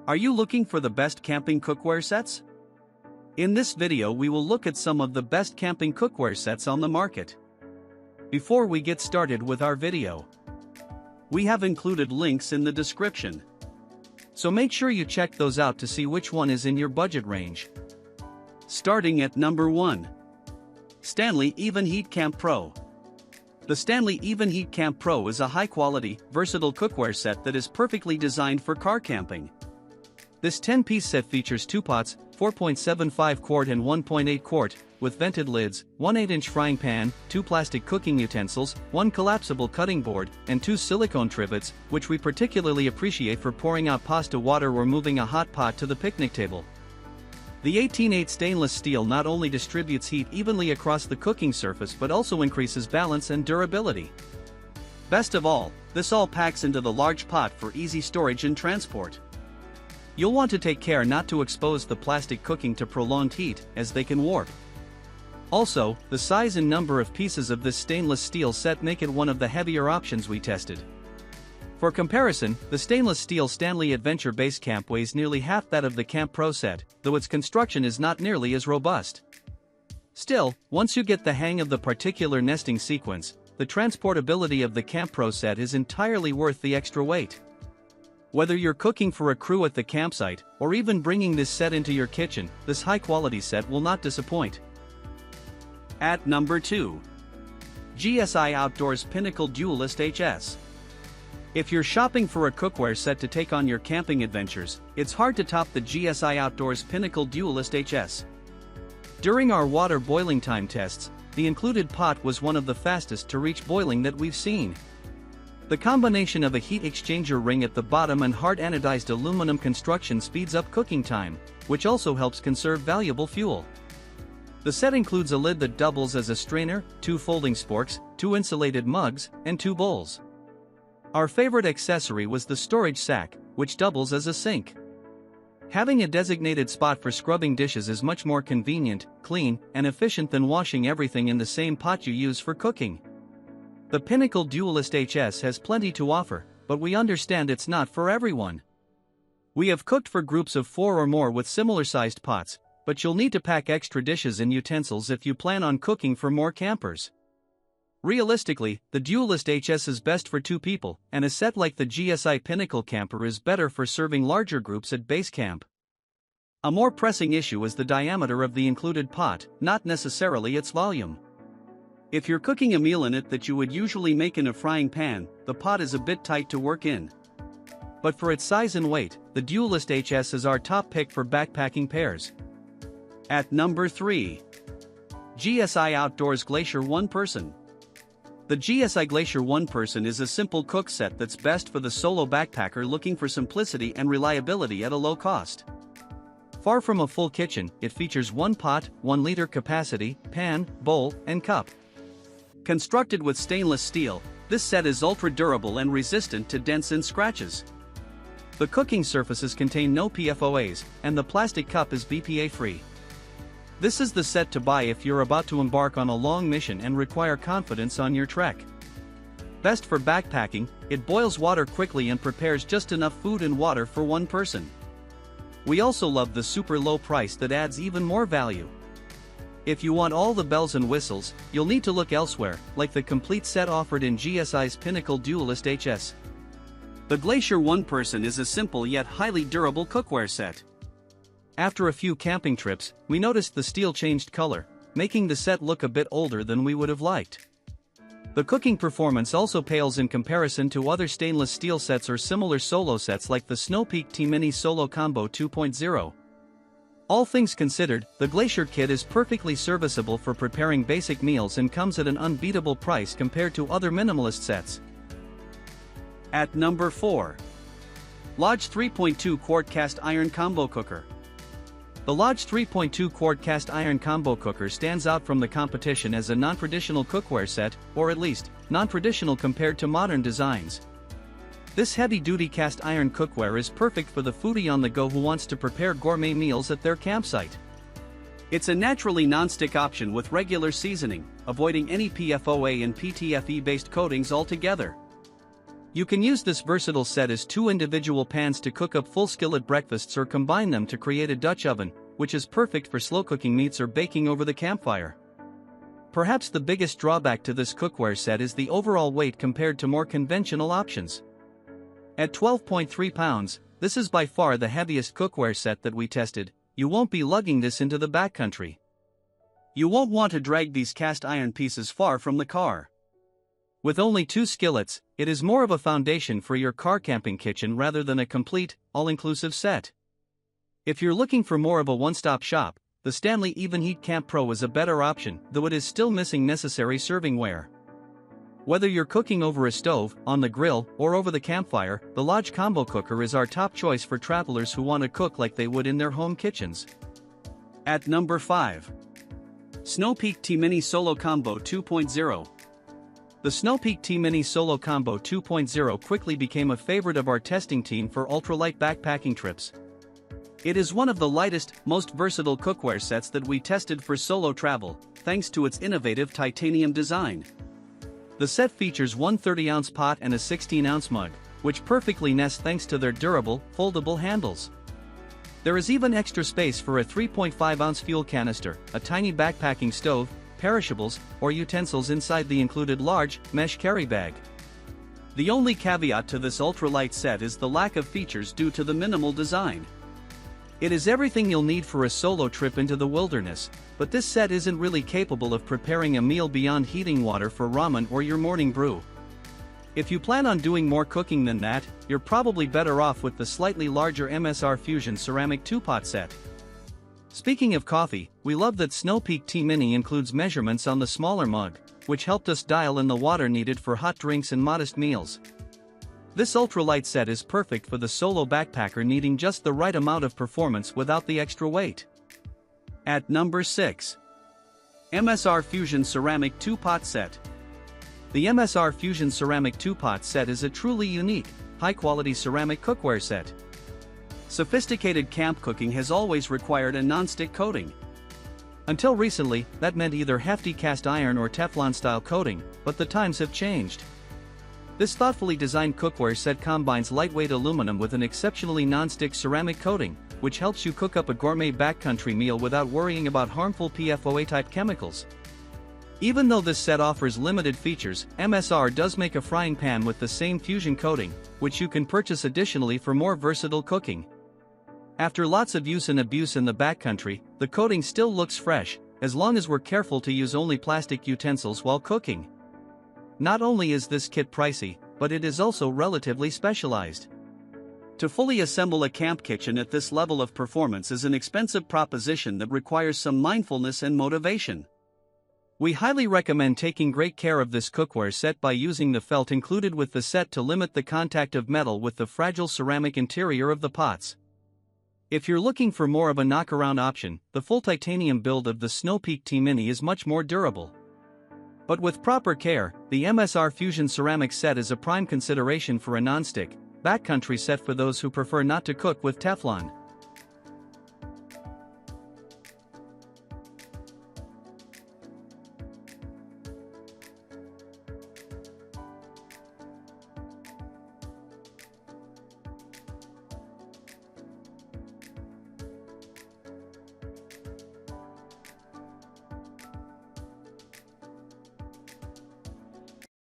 Are you looking for the best camping cookware sets? In this video we will look at some of the best camping cookware sets on the market. Before we get started with our video, we have included links in the description. So make sure you check those out to see which one is in your budget range. Starting at number 1. Stanley Even Heat Camp Pro. The Stanley Even Heat Camp Pro is a high-quality, versatile cookware set that is perfectly designed for car camping. This 10-piece set features 2 pots, 4.75 quart and 1.8 quart, with vented lids, 1 8-inch frying pan, 2 plastic cooking utensils, 1 collapsible cutting board, and 2 silicone trivets, which we particularly appreciate for pouring out pasta water or moving a hot pot to the picnic table. The 18/8 stainless steel not only distributes heat evenly across the cooking surface but also increases balance and durability. Best of all, this all packs into the large pot for easy storage and transport. You'll want to take care not to expose the plastic cooking to prolonged heat, as they can warp. Also, the size and number of pieces of this stainless steel set make it one of the heavier options we tested. For comparison, the stainless steel Stanley Adventure Base Camp weighs nearly half that of the Camp Pro set, though its construction is not nearly as robust. Still, once you get the hang of the particular nesting sequence, the transportability of the Camp Pro set is entirely worth the extra weight. Whether you're cooking for a crew at the campsite, or even bringing this set into your kitchen, this high-quality set will not disappoint. At number 2. GSI Outdoors Pinnacle Dualist HS. If you're shopping for a cookware set to take on your camping adventures, it's hard to top the GSI Outdoors Pinnacle Dualist HS. During our water boiling time tests, the included pot was one of the fastest to reach boiling that we've seen. The combination of a heat exchanger ring at the bottom and hard anodized aluminum construction speeds up cooking time, which also helps conserve valuable fuel. The set includes a lid that doubles as a strainer, 2 folding sporks, 2 insulated mugs, and 2 bowls. Our favorite accessory was the storage sack, which doubles as a sink. Having a designated spot for scrubbing dishes is much more convenient, clean, and efficient than washing everything in the same pot you use for cooking. The Pinnacle Dualist HS has plenty to offer, but we understand it's not for everyone. We have cooked for groups of 4 or more with similar-sized pots, but you'll need to pack extra dishes and utensils if you plan on cooking for more campers. Realistically, the Dualist HS is best for 2 people, and a set like the GSI Pinnacle Camper is better for serving larger groups at base camp. A more pressing issue is the diameter of the included pot, not necessarily its volume. If you're cooking a meal in it that you would usually make in a frying pan, the pot is a bit tight to work in. But for its size and weight, the Dualist HS is our top pick for backpacking pairs. At number 3. GSI Outdoors Glacier 1 Person. The GSI Glacier 1 Person is a simple cook set that's best for the solo backpacker looking for simplicity and reliability at a low cost. Far from a full kitchen, it features 1 pot, 1 liter capacity, pan, bowl, and cup. Constructed with stainless steel, this set is ultra-durable and resistant to dents and scratches. The cooking surfaces contain no PFOAs, and the plastic cup is BPA-free. This is the set to buy if you're about to embark on a long mission and require confidence on your trek. Best for backpacking, it boils water quickly and prepares just enough food and water for 1 person. We also love the super low price that adds even more value. If you want all the bells and whistles, you'll need to look elsewhere, like the complete set offered in GSI's Pinnacle Dualist HS. The Glacier 1 Person is a simple yet highly durable cookware set. After a few camping trips, we noticed the steel changed color, making the set look a bit older than we would have liked. The cooking performance also pales in comparison to other stainless steel sets or similar solo sets like the Snow Peak T-Mini Solo Combo 2.0. All things considered, the Glacier kit is perfectly serviceable for preparing basic meals and comes at an unbeatable price compared to other minimalist sets. At number 4. Lodge 3.2 Quart Cast Iron Combo Cooker. The Lodge 3.2 Quart Cast Iron Combo Cooker stands out from the competition as a non-traditional cookware set, or at least, non-traditional compared to modern designs. This heavy-duty cast iron cookware is perfect for the foodie on the go who wants to prepare gourmet meals at their campsite. It's a naturally non-stick option with regular seasoning, avoiding any PFOA and PTFE-based coatings altogether. You can use this versatile set as 2 individual pans to cook up full skillet breakfasts or combine them to create a Dutch oven, which is perfect for slow cooking meats or baking over the campfire. Perhaps the biggest drawback to this cookware set is the overall weight compared to more conventional options. At 12.3 pounds, this is by far the heaviest cookware set that we tested. You won't be lugging this into the backcountry. You won't want to drag these cast iron pieces far from the car. With only 2 skillets, it is more of a foundation for your car camping kitchen rather than a complete, all-inclusive set. If you're looking for more of a one-stop shop, the Stanley Evenheat Camp Pro is a better option, though it is still missing necessary servingware. Whether you're cooking over a stove, on the grill, or over the campfire, the Lodge Combo Cooker is our top choice for travelers who want to cook like they would in their home kitchens. At number 5. Snow Peak T-Mini Solo Combo 2.0. The Snow Peak T-Mini Solo Combo 2.0 quickly became a favorite of our testing team for ultralight backpacking trips. It is one of the lightest, most versatile cookware sets that we tested for solo travel, thanks to its innovative titanium design. The set features one 30-ounce pot and a 16-ounce mug, which perfectly nest thanks to their durable, foldable handles. There is even extra space for a 3.5-ounce fuel canister, a tiny backpacking stove, perishables, or utensils inside the included large, mesh carry bag. The only caveat to this ultralight set is the lack of features due to the minimal design. It is everything you'll need for a solo trip into the wilderness, but this set isn't really capable of preparing a meal beyond heating water for ramen or your morning brew. If you plan on doing more cooking than that, you're probably better off with the slightly larger MSR Fusion Ceramic 2-pot set. Speaking of coffee, we love that Snow Peak T-Mini includes measurements on the smaller mug, which helped us dial in the water needed for hot drinks and modest meals. This ultralight set is perfect for the solo backpacker needing just the right amount of performance without the extra weight. At number 6. MSR Fusion Ceramic 2-pot set. The MSR Fusion Ceramic 2-pot set is a truly unique, high-quality ceramic cookware set. Sophisticated camp cooking has always required a non-stick coating. Until recently, that meant either hefty cast iron or Teflon-style coating, but the times have changed. This thoughtfully designed cookware set combines lightweight aluminum with an exceptionally non-stick ceramic coating, which helps you cook up a gourmet backcountry meal without worrying about harmful PFOA-type chemicals. Even though this set offers limited features, MSR does make a frying pan with the same fusion coating, which you can purchase additionally for more versatile cooking. After lots of use and abuse in the backcountry, the coating still looks fresh, as long as we're careful to use only plastic utensils while cooking. Not only is this kit pricey, but it is also relatively specialized. To fully assemble a camp kitchen at this level of performance is an expensive proposition that requires some mindfulness and motivation. We highly recommend taking great care of this cookware set by using the felt included with the set to limit the contact of metal with the fragile ceramic interior of the pots. If you're looking for more of a knockaround option, the full titanium build of the Snow Peak T-Mini is much more durable. But with proper care, the MSR Fusion Ceramic set is a prime consideration for a non-stick, backcountry set for those who prefer not to cook with Teflon.